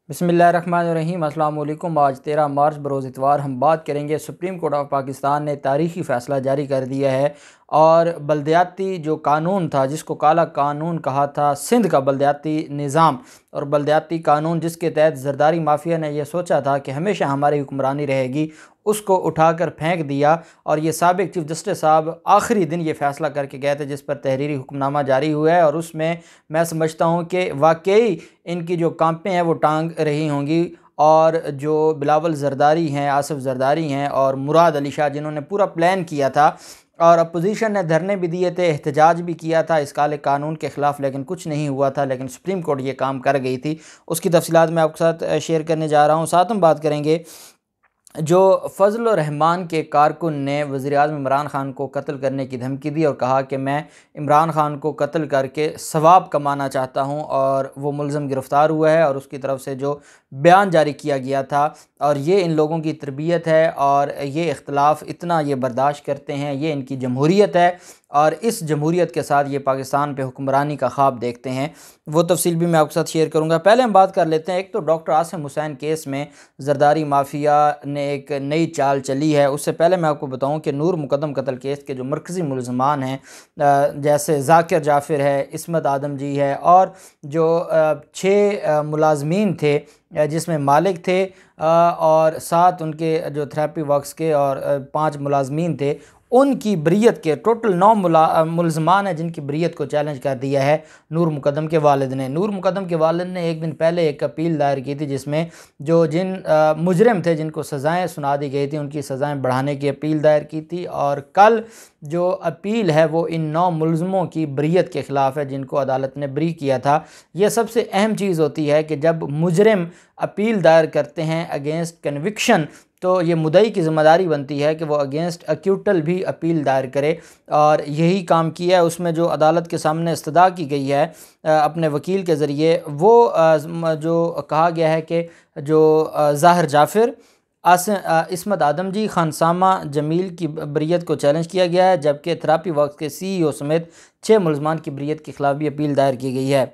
बिस्मिल्लाहिर्रहमानिर्रहीम। अस्सलाम वालेकुम। आज 13 मार्च बरोज़ इतवार हम बात करेंगे। सुप्रीम कोर्ट ऑफ पाकिस्तान ने तारीख़ी फ़ैसला जारी कर दिया है और बल्दियाती जो कानून था, जिसको काला कानून कहा था, सिंध का बल्दियाती निज़ाम और बल्दियाती कानून जिसके तहत ज़रदारी माफिया ने यह सोचा था कि हमेशा हमारी हुक्मरानी रहेगी, उसको उठाकर फेंक दिया। और ये साबिक़ चीफ़ जस्टिस साहब आखिरी दिन ये फ़ैसला करके गए थे, जिस पर तहरीरी हुक्मनामा जारी हुआ है। और उसमें मैं समझता हूँ कि वाकई इनकी जो कांपें हैं वो टांग रही होंगी। और जो बिलावल ज़रदारी हैं, आसिफ ज़रदारी हैं और मुराद अली शाह, जिन्होंने पूरा प्लान किया था और अपोजिशन ने धरने भी दिए थे, एहतजाज भी किया था इस काले कानून के ख़िलाफ़, लेकिन कुछ नहीं हुआ था। लेकिन सुप्रीम कोर्ट ये काम कर गई थी। उसकी तफ़सीलात मैं आपके साथ शेयर करने जा रहा हूँ। साथ हम बात करेंगे जो फ़ज़ल रहमान के कारकुन ने वज़ीर-ए-आज़म इमरान ख़ान को कत्ल करने की धमकी दी और कहा कि मैं इमरान ख़ान को कत्ल करके सवाब कमाना चाहता हूं, और वो मुलज़म गिरफ़्तार हुआ है और उसकी तरफ से जो बयान जारी किया गया था। और ये इन लोगों की तरबियत है और ये इख्तलाफ इतना ये बर्दाश्त करते हैं, ये इनकी जमहूरियत है और इस जमहूरियत के साथ ये पाकिस्तान पे हुक्मरानी का ख्वाब देखते हैं। वो तफसील भी मैं आपके साथ शेयर करूँगा। पहले हम बात कर लेते हैं। एक तो डॉक्टर आसिम हुसैन केस में ज़रदारी माफिया ने एक नई चाल चली है। उससे पहले मैं आपको बताऊं कि नूर मुकदम कत्ल केस के जो मरकज़ी मुलज़मान हैं, जैसे ज़ाकिर जाफ़िर है, इस्मत आदम जी है और जो 6 मुलाजमीन थे, जिसमें मालिक थे और 7 उनके जो थेरेपी वर्क्स के और 5 मुलाजमीन थे, उनकी बरीयत के टोटल 9 मुलज़मान हैं जिनकी बरीयत को चैलेंज कर दिया है नूर मुकदम के वालिद ने। नूर मुकदम के वालिद ने एक दिन पहले एक अपील दायर की थी, जिसमें जो जिन मुजरिम थे जिनको सज़ाएँ सुना दी गई थी, उनकी सज़ाएँ बढ़ाने की अपील दायर की थी। और कल जो अपील है वो इन 9 मुलज़मों की बरीयत के ख़िलाफ़ है जिनको अदालत ने बरी किया था। यह सबसे अहम चीज़ होती है कि जब मुजरिम अपील दायर करते हैं अगेंस्ट कन्विक्शन, तो ये मुद्दई की ज़िम्मेदारी बनती है कि वो अगेंस्ट एक्यूटल भी अपील दायर करे, और यही काम किया है। उसमें जो अदालत के सामने इस्तदा की गई है अपने वकील के ज़रिए, वो जो कहा गया है कि जो ज़ाहिर जाफ़िर, इस्मत आदम जी, खानसामा जमील की बरीयत को चैलेंज किया गया है, जबकि थेरेपी वर्क्स के CEO समेत 6 मुलज़मान की बरीयत के ख़िलाफ़ भी अपील दायर की गई है।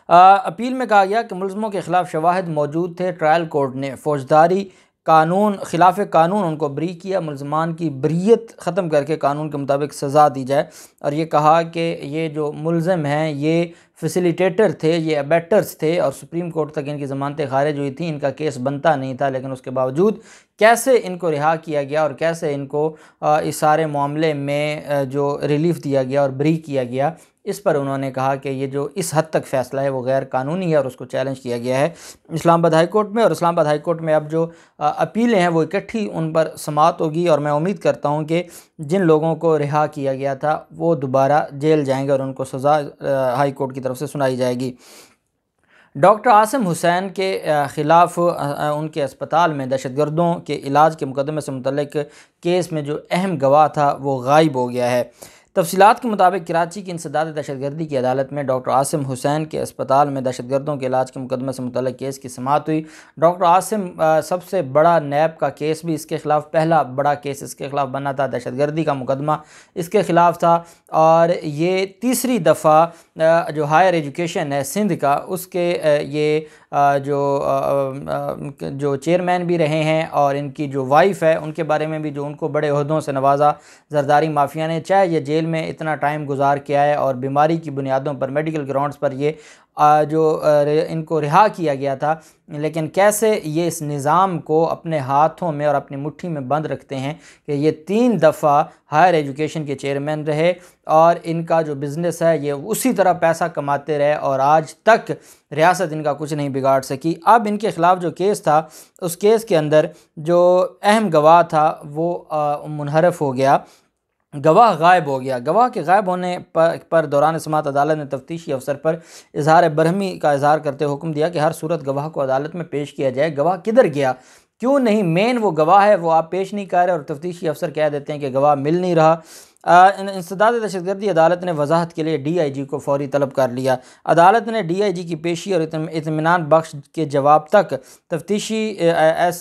अपील में कहा गया कि मुलज़मों के ख़िलाफ़ शवाहिद मौजूद थे। ट्रायल कोर्ट ने फ़ौजदारी कानून खिलाफ कानून उनको बरी किया। मुलज़मान की बरीयत ख़त्म करके कानून के मुताबिक सज़ा दी जाए। और ये कहा कि ये जो मुलज़म हैं ये फैसिलिटेटर थे, ये अबेटर्स थे, और सुप्रीम कोर्ट तक इनकी ज़मानतें खारिज हुई थी, इनका केस बनता नहीं था। लेकिन उसके बावजूद कैसे इनको रिहा किया गया और कैसे इनको इस सारे मामले में जो रिलीफ़ दिया गया और बरी किया गया, इस पर उन्होंने कहा कि ये जो इस हद तक फ़ैसला है वो गैर कानूनी है और उसको चैलेंज किया गया है इस्लामाबाद हाई कोर्ट में। और इस्लामाबाद हाई कोर्ट में अब जो अपीलें हैं वो इकट्ठी उन पर समाअत होगी, और मैं उम्मीद करता हूँ कि जिन लोगों को रिहा किया गया था वो दोबारा जेल जाएंगे और उनको सज़ा हाई कोर्ट की तरफ से सुनाई जाएगी। डॉक्टर आसिम हुसैन के ख़िलाफ़ उनके अस्पताल में दहशतगर्दों के इलाज के मुकदमे से मुतल्लिक़ केस में जो अहम गवाह था वो गायब हो गया है। तफसीलात के मुताबिक कराची की इंसदाद दहशतगर्दी की अदालत में डॉक्टर आसिम हुसैन के अस्पताल में दहशतगर्दों के इलाज के मुकदमे से मुतल्लिक़ केस की समाअत हुई। डॉक्टर आसिम सबसे बड़ा नैब का केस भी इसके ख़िलाफ़, पहला बड़ा केस इसके ख़िलाफ़ बना था, दहशतगर्दी का मुकदमा इसके ख़िलाफ़ था। और ये तीसरी दफ़ा जो हायर एजुकेशन है सिंध का, उसके ये जो चेयरमैन भी रहे हैं, और इनकी जो वाइफ है उनके बारे में भी जो उनको बड़े ओहदों से नवाजा ज़रदारी माफिया ने, चाहे ये जेल में इतना टाइम गुजार के आए और बीमारी की बुनियादों पर मेडिकल ग्राउंड्स पर ये इनको रिहा किया गया था, लेकिन कैसे ये इस निज़ाम को अपने हाथों में और अपनी मुट्ठी में बंद रखते हैं कि ये 3 दफ़ा हायर एजुकेशन के चेयरमैन रहे और इनका जो बिज़नेस है ये उसी तरह पैसा कमाते रहे और आज तक रियासत इनका कुछ नहीं बिगाड़ सकी। अब इनके ख़िलाफ़ जो केस था, उस केस के अंदर जो अहम गवाह था वो मुनहरफ हो गया, गवाह गायब हो गया। गवाह के गायब होने पर दौरान समाअत अदालत ने तफ्तीशी अफसर पर इजहार बरहमी का इजहार करते हुक्म दिया कि हर सूरत गवाह को अदालत में पेश किया जाए। गवाह किधर गया, क्यों नहीं, मेन वो गवाह है वो आप पेश नहीं कर रहे और तफ्तीशी अफसर कह देते हैं कि गवाह मिल नहीं रहा। इंसदाद दहशतगर्दी अदालत ने वजाहत के लिए DIG को फौरी तलब कर लिया। अदालत ने DIG की पेशी और इत्मीनान बख्श के जवाब तक तफ्तीशी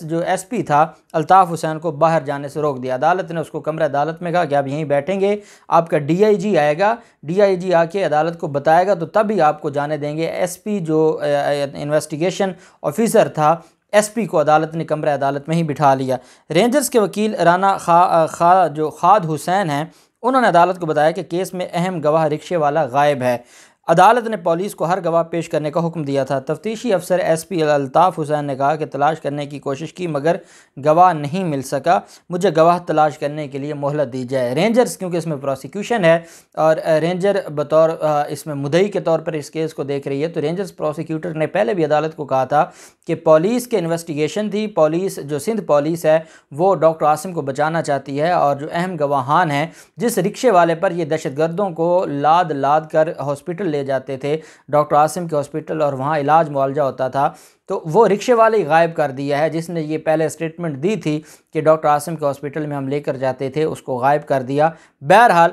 जो SP था अल्ताफ़ हुसैन को बाहर जाने से रोक दिया। अदालत ने उसको कमरे अदालत में कहा कि आप यहीं बैठेंगे, आपका DIG आएगा, DIG आके अदालत को बताएगा तो तभी आपको जाने देंगे। SP जो इन्वेस्टिगेशन ऑफिसर था, SP को अदालत ने कमरे अदालत में ही बिठा लिया। रेंजर्स के वकील राना खाद हुसैन हैं, उन्होंने अदालत को बताया कि केस में अहम गवाह रिक्शे वाला गायब है। अदालत ने पुलिस को हर गवाह पेश करने का हुक्म दिया था। तफ्तीशी अफसर SP अल्ताफ़ हुसैन ने कहा कि तलाश करने की कोशिश की मगर गवाह नहीं मिल सका, मुझे गवाह तलाश करने के लिए मोहलत दी जाए। रेंजर्स, क्योंकि इसमें प्रोसिक्यूशन है और रेंजर बतौर इसमें मुद्दई के तौर पर इस केस को देख रही है, तो रेंजर्स प्रोसिक्यूटर ने पहले भी अदालत को कहा था कि पुलिस के इन्वेस्टिगेशन थी, पुलिस जो सिंध पुलिस है वो डॉक्टर आसिम को बचाना चाहती है और जो अहम गवाहान हैं जिस रिक्शे वाले पर ये दहशतगर्दों को लाद लाद कर हॉस्पिटल ले जाते थे, डॉक्टर आसिम के हॉस्पिटल, और वहाँ इलाज मुआवजा होता था, तो वो रिक्शे वाले ही गायब कर दिया है। जिसने ये पहले स्टेटमेंट दी थी कि डॉक्टर आसिम के हॉस्पिटल में हम लेकर जाते थे, उसको गायब कर दिया। बहरहाल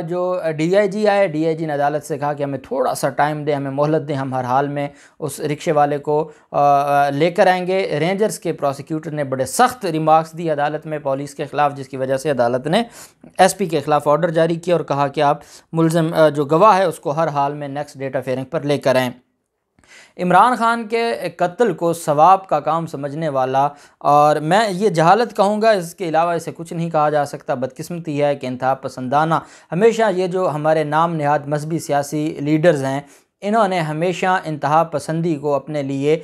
जो DIG आए, DIG ने अदालत से कहा कि हमें थोड़ा सा टाइम दें, हमें मोहलत दें, हम हर हाल में उस रिक्शे वाले को लेकर आएंगे। रेंजर्स के प्रोसिक्यूटर ने बड़े सख्त रिमार्क्स दिए अदालत में पुलिस के ख़िलाफ़, जिसकी वजह से अदालत ने SP के ख़िलाफ़ ऑर्डर जारी किया और कहा कि आप मुलज़िम जो गवाह है उसको हर हाल में नेक्स्ट डेट ऑफ हियरिंग पर लेकर आएँ। इमरान खान के कत्ल को सवाब का काम समझने वाला, और मैं ये जहालत कहूँगा, इसके अलावा इसे कुछ नहीं कहा जा सकता, बदकिस्मती है कि इंतहा पसंदाना हमेशा ये जो हमारे नाम नहाद मजहबी सियासी लीडर्स हैं, इन्होंने हमेशा इंतहा पसंदी को अपने लिए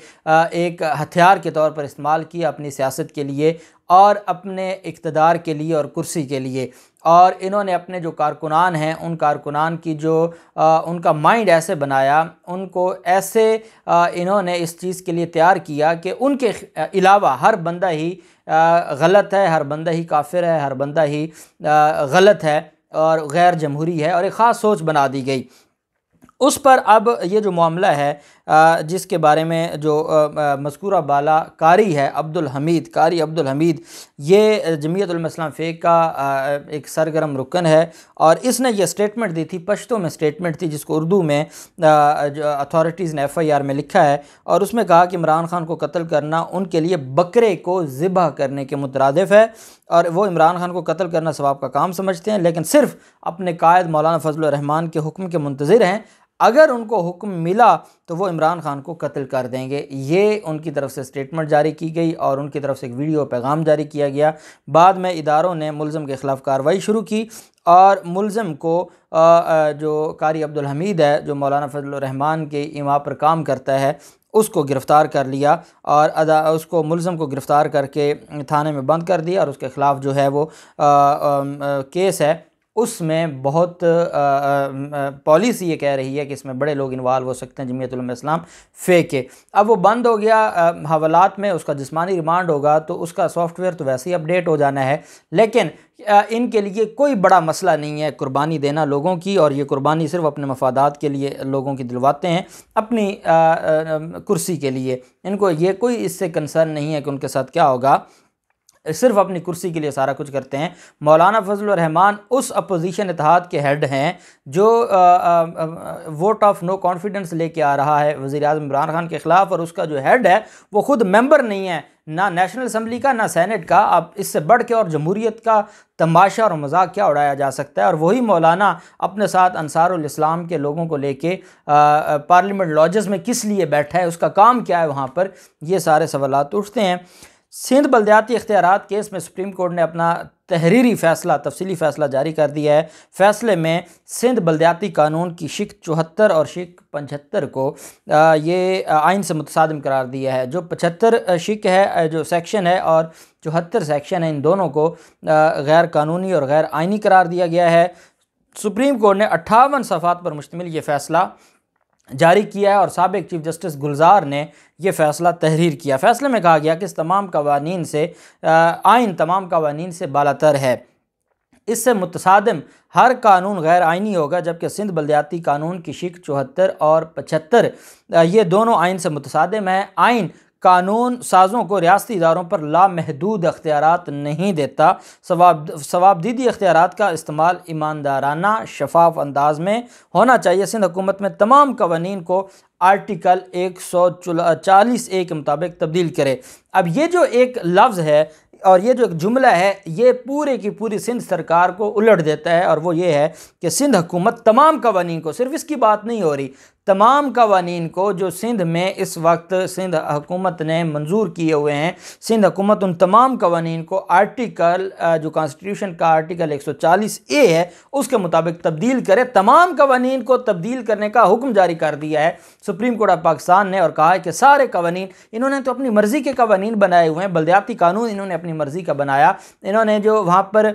एक हथियार के तौर पर इस्तेमाल किया, अपनी सियासत के लिए और अपने इक़्तिदार के लिए और कुर्सी के लिए। और इन्होंने अपने जो कारकुनान हैं उन कारकुनान की जो उनका माइंड ऐसे बनाया, उनको ऐसे इन्होंने इस चीज़ के लिए तैयार किया कि उनके अलावा हर बंदा ही गलत है, हर बंदा ही काफिर है, हर बंदा ही गलत है और गैर जमहूरी है, और एक ख़ास सोच बना दी गई उस पर। अब ये जो मामला है जिसके बारे में जो मज़कूरा बाला कारी है अब्दुल हमीद, ये जमीयत उलमा इस्लाम फ़ेक का एक सरगर्म रुकन है, और इसने ये स्टेटमेंट दी थी, पश्तो में स्टेटमेंट थी, जिसको उर्दू में जो अथॉरिटीज़ ने FIR में लिखा है, और उसमें कहा कि इमरान खान को कत्ल करना उनके लिए बकरे को ज़िबह करने के मुतरादिफ है, और वो इमरान खान को कत्ल करना सवाब का काम समझते हैं, लेकिन सिर्फ अपने कायद मौलाना फजल रहमान के हुक्म के मुंतज़िर हैं। अगर उनको हुक्म मिला तो वो इमरान खान को कत्ल कर देंगे। ये उनकी तरफ से स्टेटमेंट जारी की गई और उनकी तरफ से एक वीडियो पैगाम जारी किया गया। बाद में इदारों ने मुलज़िम के ख़िलाफ़ कार्रवाई शुरू की और मुलज़िम को जो कारी अब्दुल हमीद है, जो मौलाना फजल रहमान के इमा पर काम करता है, उसको गिरफ़्तार कर लिया और उसको मुलज़िम को गिरफ़्तार करके थाने में बंद कर दिया, और उसके ख़िलाफ़ जो है वो केस है उसमें बहुत पॉलिसी ये कह रही है कि इसमें बड़े लोग इन्वॉल्व हो सकते हैं, जमीयत उलमा इस्लाम फ़ेक के। अब वो बंद हो गया हवालात में, उसका जिस्मानी रिमांड होगा तो उसका सॉफ्टवेयर तो वैसे ही अपडेट हो जाना है, लेकिन इनके लिए कोई बड़ा मसला नहीं है कुर्बानी देना लोगों की, और ये कुर्बानी सिर्फ अपने मफादात के लिए लोगों की दिलवाते हैं, अपनी कुर्सी के लिए। इनको ये कोई इससे कंसर्न नहीं है कि उनके साथ क्या होगा, सिर्फ अपनी कुर्सी के लिए सारा कुछ करते हैं। मौलाना फजल रहमान उस अपोजिशन इत्तेहाद के हेड हैं जो वोट ऑफ नो कॉन्फिडेंस लेके आ रहा है वज़ीर आज़म इमरान खान के ख़िलाफ़, और उसका जो हेड है वो खुद मेंबर नहीं है, ना नेशनल असम्बली का ना सेनेट का। अब इससे बढ़ के और जमहूरियत का तमाशा और मजाक क्या उड़ाया जा सकता है। और वही मौलाना अपने साथ अंसारुल इस्लाम के लोगों को लेके पार्लियामेंट लॉजेस में किस लिए बैठा है, उसका काम क्या है वहाँ पर, ये सारे सवालात उठते हैं। सिंध बल्दियाती इख्तियारात केस में सुप्रीम कोर्ट ने अपना तहरीरी फ़ैसला, तफसीली फ़ैसला जारी कर दिया है। फ़ैसले में सिंध बल्दियाती कानून की शिक 74 और शिक 75 को ये आइन से मुतसादिम करार दिया है। जो 75 शिक है, जो सेक्शन है, और 74 सेक्शन है, इन दोनों को गैर कानूनी और गैर आइनी करार दिया गया है। सुप्रीम कोर्ट ने 58 सफ़ात पर मुश्तमिल ये फ़ैसला जारी किया है और साबिक चीफ जस्टिस गुलजार ने यह फ़ैसला तहरीर किया। फ़ैसले में कहा गया कि इस तमाम कवानीन से आइन तमाम कवानीन से बालातर है, इससे मुतसादिम हर कानून गैर आइनी होगा, जबकि सिंध बल्दियाती कानून की शिक 74 और 75 ये दोनों आइन से मुतसादिम है। आइन कानून साज़ों को रियासती इदारों पर लामहदूद अख्तियारात नहीं देता। सवाबदीदी अख्तियारात का इस्तेमाल ईमानदाराना शफाफ अंदाज में होना चाहिए। सिंध हुकूमत में तमाम कवानीन को आर्टिकल 140A के मुताबिक तब्दील करे। अब ये जो एक लफ्ज़ है और ये जो एक जुमला है, ये पूरे की पूरी सिंध सरकार को उलट देता है, और वो ये है कि सिंध हुकूमत तमाम कवानीन को, सिर्फ इसकी बात नहीं हो रही, तमाम कवानीन को जो सिंध में इस वक्त सिंध हुकूमत ने मंजूर किए हुए हैं, सिंध हुकूमत उन तमाम कवानीन को आर्टिकल जो कॉन्स्टिट्यूशन का आर्टिकल 140A है उसके मुताबिक तब्दील करे। तमाम कवानीन को तब्दील करने का हुक्म जारी कर दिया है सुप्रीम कोर्ट ऑफ पाकिस्तान ने, और कहा है कि सारे कवानीन, इन्होंने तो अपनी मर्ज़ी के कवानीन बनाए हुए हैं, बलदियाती कानून इन्होंने अपनी मर्ज़ी का बनाया, इन्होंने जो वहाँ पर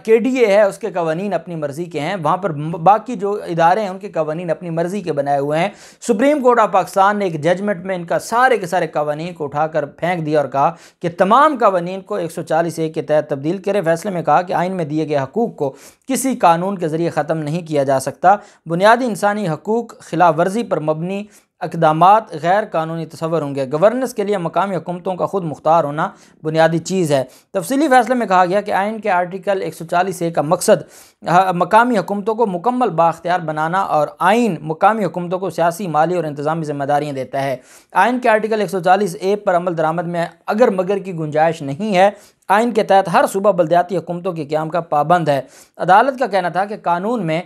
KDA है उसके कवानीन अपनी मर्ज़ी के हैं, वहाँ पर बाकी जो इदारे हैं उनके कवानीन अपनी मर्ज़ी के बनाए हुए हैं। सुप्रीम कोर्ट ऑफ पाकिस्तान ने एक जजमेंट में इनका सारे के सारे कवानीन को उठाकर फेंक दिया और कहा कि तमाम कवानीन को 140A के तहत तब्दील करे। फैसले में कहा कि आइन में दिए गए हकूक़ को किसी कानून के ज़रिए ख़त्म नहीं किया जा सकता। बुनियादी इंसानी हकूक़ खिलाफ वर्जी पर मबनी इक़दामात गैर कानूनी तस्वर होंगे। गवर्नेंस के लिए मकामी हुकूमतों का खुद मुख्तार होना बुनियादी चीज़ है। तफसीली फैसले में कहा गया कि आइन के आर्टिकल 140A का मकसद मकामी हुकूमतों को मुकम्मल बाख्तियार बनाना, और आइन मकामी हुकूमतों को सियासी, माली और इंतज़ामी ज़िम्मेदारियाँ देता है। आइन के आर्टिकल 140A पर अमल दरामद में अगर मगर की गुंजाइश नहीं है। आइन के तहत हर सूबा बल्दियाती हुकूमतों के क़याम का पाबंद है। अदालत का कहना था कि कानून में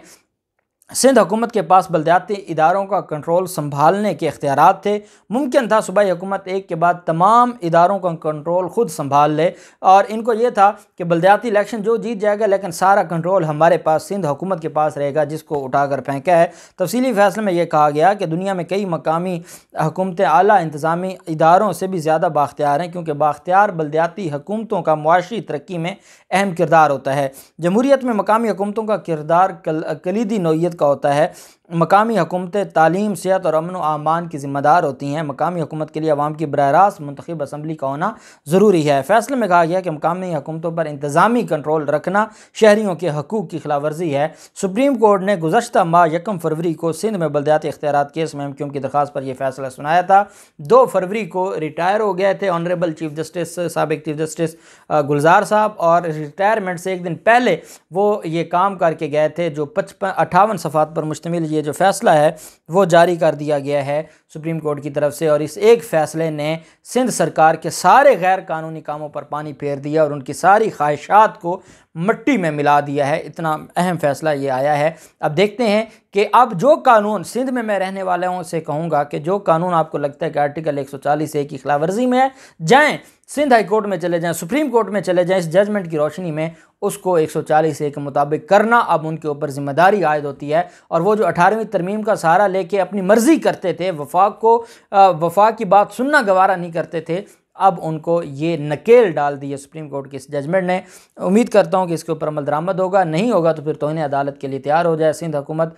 सिंध हुकूमत के पास बल्दियाती इदारों का कंट्रोल संभालने के इख्तियारात थे। मुमकिन था सूबाई हुकूमत एक के बाद तमाम इदारों का कंट्रोल खुद संभाल ले, और इनको ये था कि बल्दियाती इलेक्शन जो जीत जाएगा लेकिन सारा कंट्रोल हमारे पास सिंध हुकूमत के पास रहेगा, जिसको उठाकर फेंका है। तफसीली फैसले में यह कहा गया कि दुनिया में कई मकामी हुकूमतें आला इंतज़ामी इदारों से भी ज़्यादा बाख्तियार हैं, क्योंकि बाख्तियार बल्दियाती हुकूमतों का मुआशी तरक्की में अहम किरदार होता है। जमहूरियत में मकामी हुकूमतों का किरदार कलीदी नौइयत का होता है। मकामी हुकूमतें तालीम, सेहत और अमन व अमान की ज़िम्मेदार होती हैं। मकामी हुकूमत के लिए अवाम की बराह रास्त मुंतखब असम्बली का होना ज़रूरी है। फैसले में कहा गया कि मकामी हुकूमतों पर इंतज़ामी कंट्रोल रखना शहरियों के हकूक़ की खिलाफ वर्जी है। सुप्रीम कोर्ट ने गुज़श्ता माह 1 फरवरी को सिंध में बल्दियाती इख्तियारात केस में MQM की दरख्वास्त पर यह फैसला सुनाया था। 2 फरवरी को रिटायर हो गए थे ऑनरेबल चीफ जस्टिस, साबिक चीफ जस्टिस गुलजार साहब, और रिटायरमेंट से एक दिन पहले वो ये काम करके गए थे, जो 58 सफ़ात पर मुश्तमिल ये जो फैसला है वो जारी कर दिया गया है सुप्रीम कोर्ट की तरफ से। और इस एक फैसले ने सिंध सरकार के सारे गैर कानूनी कामों पर पानी फेर दिया और उनकी सारी ख्वाहिशात को मिट्टी में मिला दिया है। इतना अहम फैसला ये आया है। अब देखते हैं कि अब जो कानून सिंध में मैं रहने वालों से कहूँगा कि जो कानून आपको लगता है कि आर्टिकल 140A की खिलाफ वर्जी में है, जाएँ सिंध हाई कोर्ट में चले जाएँ, सुप्रीम कोर्ट में चले जाएँ, इस जजमेंट की रोशनी में उसको 140A के मुताबिक करना अब उनके ऊपर जिम्मेदारी आयद होती है। और वो जो 18वीं तरमीम का सहारा लेके अपनी मर्जी करते थे, वफाक की बात सुनना गवारा नहीं करते थे, अब उनको ये नकेल डाल दी है सुप्रीम कोर्ट के इस जजमेंट ने। उम्मीद करता हूँ कि इसके ऊपर अमल दरामद होगा, नहीं होगा तो फिर तौहीन अदालत के लिए तैयार हो जाए सिंध हुकूमत।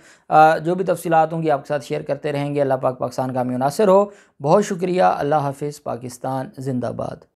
जो भी तफसीलात होंगी आपके साथ शेयर करते रहेंगे। अल्लाह पाक पाकिस्तान का हामी नासिर हो। बहुत शुक्रिया। अल्लाह हाफिज़। पाकिस्तान जिंदाबाद।